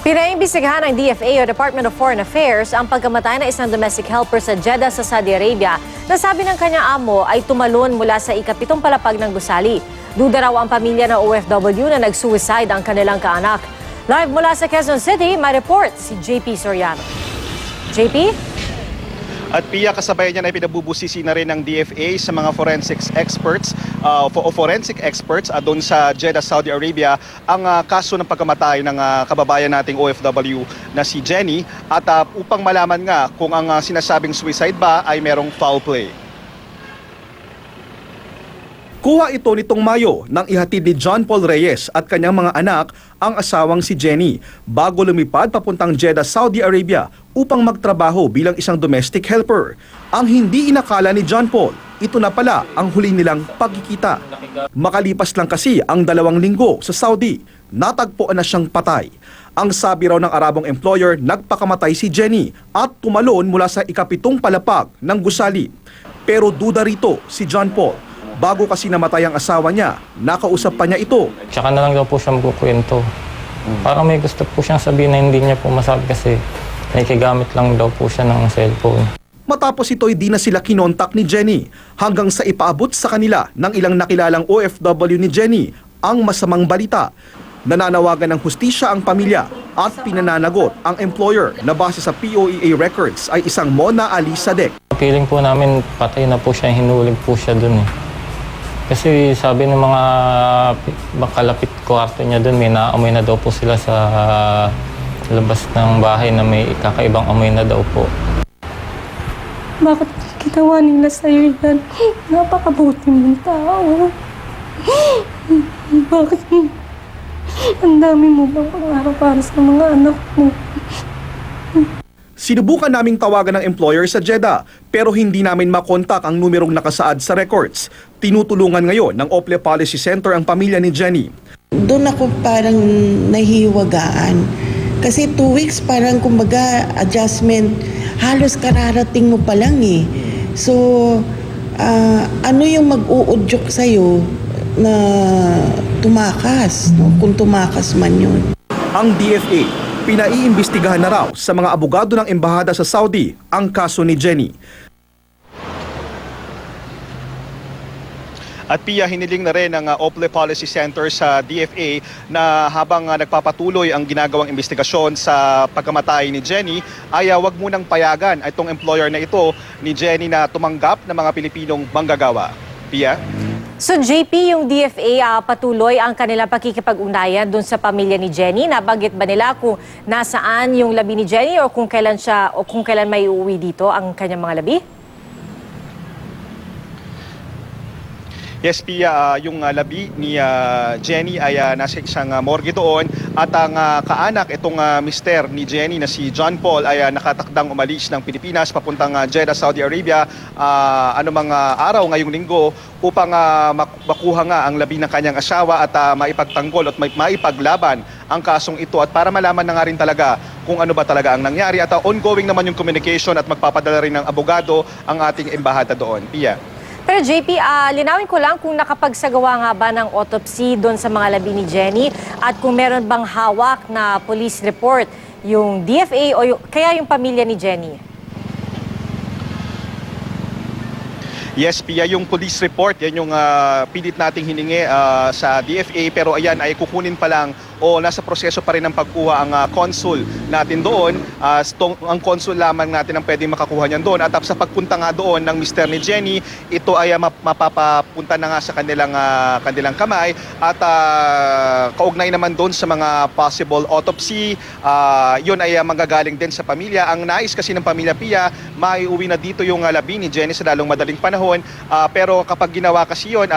Pinaimbestigahan ng DFA o Department of Foreign Affairs ang pagkamatay ng isang domestic helper sa Jeddah sa Saudi Arabia na sabi ng kanyang amo ay tumalon mula sa ikapitong palapag ng gusali. Duda raw ang pamilya ng OFW na nag-suicide ang kanilang kaanak. Live mula sa Quezon City, may report si JP Soriano. JP? At Pia, kasabay niya na pinabubusisi na rin ng DFA sa mga forensic experts doon sa Jeddah, Saudi Arabia ang kaso ng pagkamatay ng kababayan nating OFW na si Jenny at upang malaman nga kung ang sinasabing suicide ba ay merong foul play. Kuha ito nitong Mayo nang ihatid ni John Paul Reyes at kanyang mga anak ang asawang si Jenny bago lumipad papuntang Jeddah, Saudi Arabia upang magtrabaho bilang isang domestic helper. Ang hindi inakala ni John Paul, ito na pala ang huli nilang pagkikita. Makalipas lang kasi ang 2 linggo sa Saudi, natagpuan na siyang patay. Ang sabi raw ng Arabong employer, nagpakamatay si Jenny at tumalon mula sa ikapitong palapag ng gusali. Pero duda rito si John Paul. Bago kasi namatay ang asawa niya, nakausap pa niya ito. Tsaka na lang daw po siya magkukwento. Parang may gusto po siyang sabihin na hindi niya po masabi kasi nakikigamit lang daw po siya ng cellphone. Matapos ito'y di na sila kinontak ni Jenny hanggang sa ipaabot sa kanila ng ilang nakilalang OFW ni Jenny ang masamang balita. Nananawagan ng hustisya ang pamilya at pinananagot ang employer na base sa POEA records ay isang Mona Ali Sadek. Feeling po namin patay na po siya, hinulig po siya dun eh. Kasi sabi ng mga kalapit kwarto niya dun, may naamoy na daw po sila sa labas ng bahay na may kakaibang amoy na daw po. Bakit ginawa nila sa'yo yan? Napakabuti mong tao. Bakit? Ang dami mo bang pangarap para sa mga anak mo? Sinubukan naming tawagan ng employer sa Jeddah pero hindi namin makontak ang numerong nakasaad sa records. Tinutulungan ngayon ng Ople Policy Center ang pamilya ni Jenny. Doon ako parang nahihiwagaan. Kasi 2 weeks parang kumbaga adjustment, halos kararating mo pa lang eh. So, ano yung mag-uudyok sa'yo na tumakas, no? Kung tumakas man yun. Ang DFA, pinaiimbestigahan na raw sa mga abogado ng embahada sa Saudi ang kaso ni Jenny. At Pia, hiniling na rin ng Ople Policy Center sa DFA na habang nagpapatuloy ang ginagawang investigasyon sa pagkamatay ni Jenny ay wag munang payagan itong employer na ito ni Jenny na tumanggap ng mga Pilipinong manggagawa. Pia? So JP, yung DFA patuloy ang kanilang pakikipag-ugnayan doon sa pamilya ni Jenny. Nabanggit ba nila kung nasaan yung labi ni Jenny o kung kailan may uuwi dito ang kanyang mga labi? Yes, Pia, yung labi ni Jenny ay nasa isang morgue doon at ang kaanak, itong mister ni Jenny na si John Paul ay nakatakdang umalis ng Pilipinas papuntang Jeddah, Saudi Arabia anumang araw ngayong linggo upang makuha nga ang labi ng kanyang asawa at maipagtanggol at maipaglaban ang kasong ito at para malaman na nga rin talaga kung ano ba talaga ang nangyari at ongoing naman yung communication at magpapadala rin ng abogado ang ating embahada doon. Pia? Pero JP, linawin ko lang kung nakapagsagawa nga ba ng autopsy doon sa mga labi ni Jenny at kung meron bang hawak na police report yung DFA o kaya yung pamilya ni Jenny? Yes, Pia, yung police report, yan yung pilit nating hiningi sa DFA pero ayan ay kukunin pa lang o nasa proseso pa rin ng pagkuha ang consul natin doon. Ang consul lamang natin ang pwedeng makakuha niyan doon at sa pagpunta nga doon ng mister ni Jenny, ito ay mapapapunta na nga sa kanilang kamay at kaugnay naman doon sa mga possible autopsy, yun ay manggagaling din sa pamilya. Ang nais kasi ng pamilya, Pia, maiuwi na dito yung labi ni Jenny sa lalong madaling panahon. Pero kapag ginawa kasi yun,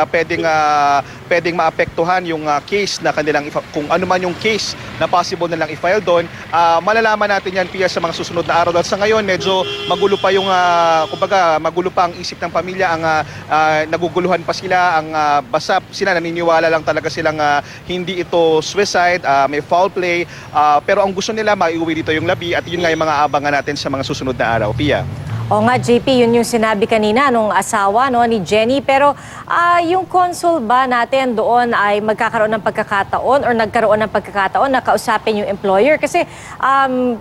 pwedeng maapektuhan yung case na kanilang kung ano man yung case na possible na lang i-file doon. Malalaman natin yan, Pia, sa mga susunod na araw. Dahil sa ngayon, medyo magulo pa yung, magulo pa ang isip ng pamilya. Naguguluhan pa sila. Basta sila naniniwala lang talaga silang hindi ito suicide, may foul play. Pero ang gusto nila, maiuwi dito yung labi at yun nga yung mga abangan natin sa mga susunod na araw. Pia? O nga, JP, yun yung sinabi kanina nung asawa no, ni Jenny. Pero yung consul ba natin doon ay magkakaroon ng pagkakataon or nagkaroon ng pagkakataon na kausapin yung employer? Kasi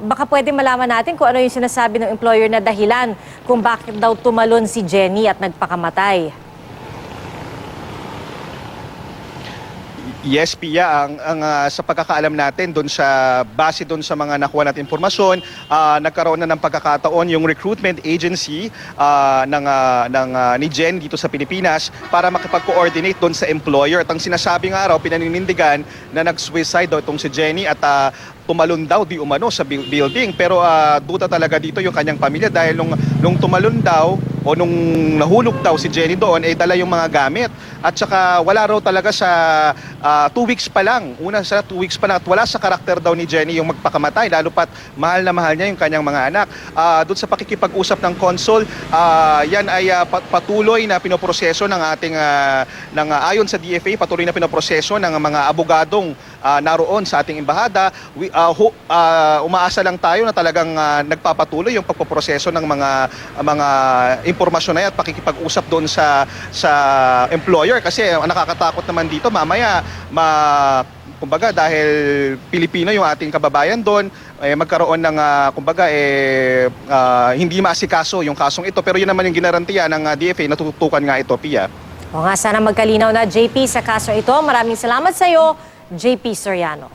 baka pwede malaman natin kung ano yung sinasabi ng employer na dahilan kung bakit daw tumalon si Jenny at nagpakamatay. Yes, Pia, sa pagkakaalam natin base doon sa mga nakuha natin impormasyon, nagkaroon na ng pagkakataon yung recruitment agency ni Jen dito sa Pilipinas para makipag-coordinate doon sa employer. At ang sinasabi nga raw, pinaninindigan na nag-suicide daw itong si Jenny at tumalon daw di umano sa building. Pero duda talaga dito yung kanyang pamilya dahil nung tumalon daw o nung nahulog daw si Jenny doon, dala yung mga gamit. At saka wala raw talaga sa 2 weeks pa lang. Una sa 2 weeks pa lang at wala sa karakter daw ni Jenny yung magpakamatay. Lalo pat mahal na mahal niya yung kanyang mga anak. Doon sa pakikipag-usap ng consul, yan ay patuloy na pinoproseso ng ating, ayon sa DFA, patuloy na pinoproseso ng mga abogadong naroon sa ating embahada. Umaasa lang tayo na talagang nagpapatuloy yung pagpoproseso ng mga impormasyon na yan at pakikipag-usap doon sa employer kasi nakakatakot naman dito mamaya kumbaga dahil Pilipino yung ating kababayan doon magkaroon ng hindi maasikaso yung kasong ito, pero yun naman yung ginarantiya ng DFA, natututukan nga ito, Pia. O nga, sana magkalinaw na, JP, sa kaso ito. Maraming salamat sa iyo, JP Soriano.